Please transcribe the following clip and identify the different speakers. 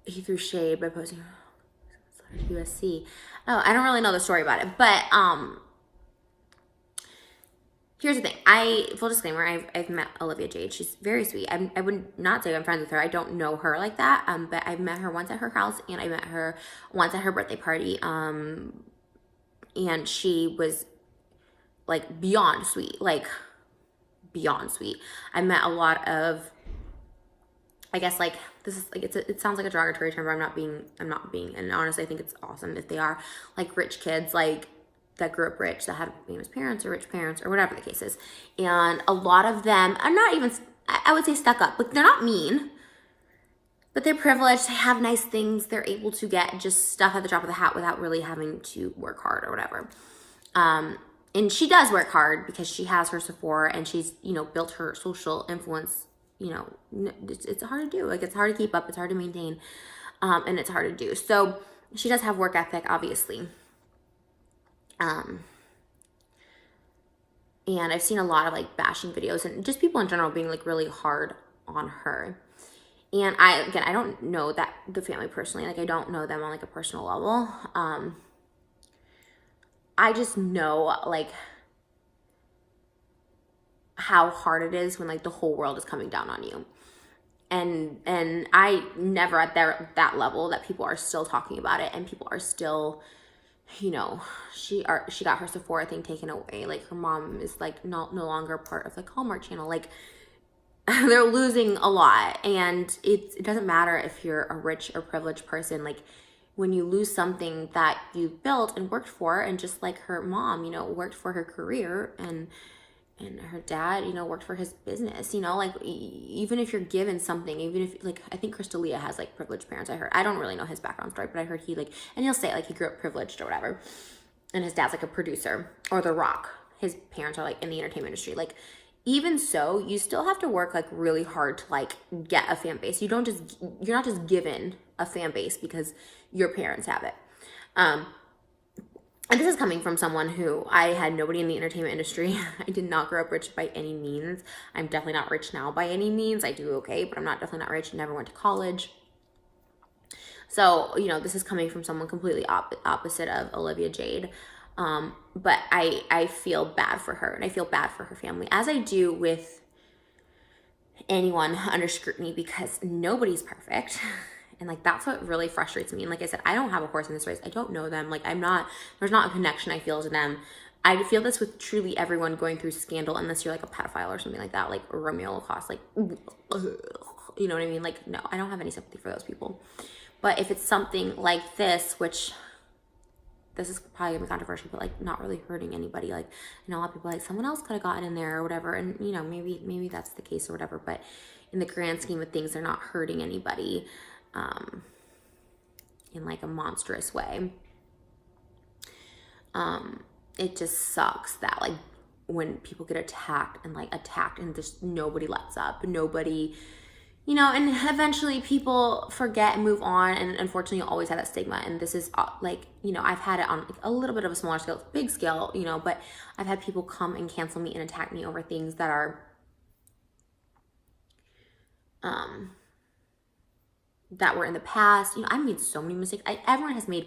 Speaker 1: he threw shade by posting USC. Oh, I don't really know the story about it, but here's the thing. Full disclaimer, I've met Olivia Jade. She's very sweet. I would not say I'm friends with her. I don't know her like that. But I've met her once at her house, and I met her once at her birthday party. And she was like beyond sweet, like beyond sweet. I met a lot of, I guess, like, this is like, it sounds like a derogatory term, but I'm not being, and honestly, I think it's awesome if they are like rich kids, like that grew up rich, that had famous parents or rich parents or whatever the case is. And a lot of them are not even, I would say, stuck up. Like, they're not mean, but they're privileged. They have nice things. They're able to get just stuff at the drop of the hat without really having to work hard or whatever. And she does work hard because she has her Sephora and she's, built her social influence. It's hard to do. Like, it's hard to keep up. It's hard to maintain. And it's hard to do. So she does have work ethic, obviously. And I've seen a lot of like bashing videos and just people in general being like really hard on her. And I don't know the family personally. Like, I don't know them on like a personal level. I just know like how hard it is when like the whole world is coming down on you. And I never at that level that people are still talking about it and people are still, she got her Sephora thing taken away. Like, her mom is like no longer part of like Hallmark Channel. Like, they're losing a lot, and it doesn't matter if you're a rich or privileged person. Like, when you lose something that you built and worked for, and just like her mom, worked for her career, and her dad, worked for his business, like, even if you're given something, even if, like, I think Chris D'Elia has like privileged parents. I don't really know his background story, but I heard he like, and he'll say like he grew up privileged or whatever, and his dad's like a producer, or The Rock, his parents are like in the entertainment industry. Like, even so, you still have to work like really hard to like get a fan base. You're not just given a fan base because your parents have it. And this is coming from someone who, I had nobody in the entertainment industry. I did not grow up rich by any means. I'm definitely not rich now by any means. I do okay, but I'm definitely not rich. Never went to college. So, this is coming from someone completely opposite of Olivia Jade. But I feel bad for her, and I feel bad for her family, as I do with anyone under scrutiny, because nobody's perfect. And like, that's what really frustrates me. And like I said, I don't have a horse in this race. I don't know them. Like, there's not a connection I feel to them. I feel this with truly everyone going through scandal, unless you're like a pedophile or something like that, like Romeo Lacoste, like, you know what I mean? Like, no, I don't have any sympathy for those people. But if it's something like this, which this is probably gonna be controversial, but like not really hurting anybody. Like, a lot of people are like, someone else could have gotten in there or whatever. And maybe that's the case or whatever. But in the grand scheme of things, they're not hurting anybody in like a monstrous way. It just sucks that like when people get attacked and just nobody lets up, nobody, and eventually people forget and move on. And unfortunately, you always have that stigma. And this is like, I've had it on like a little bit of a smaller scale, big scale, but I've had people come and cancel me and attack me over things that are, that were in the past. I've made so many mistakes. Everyone has made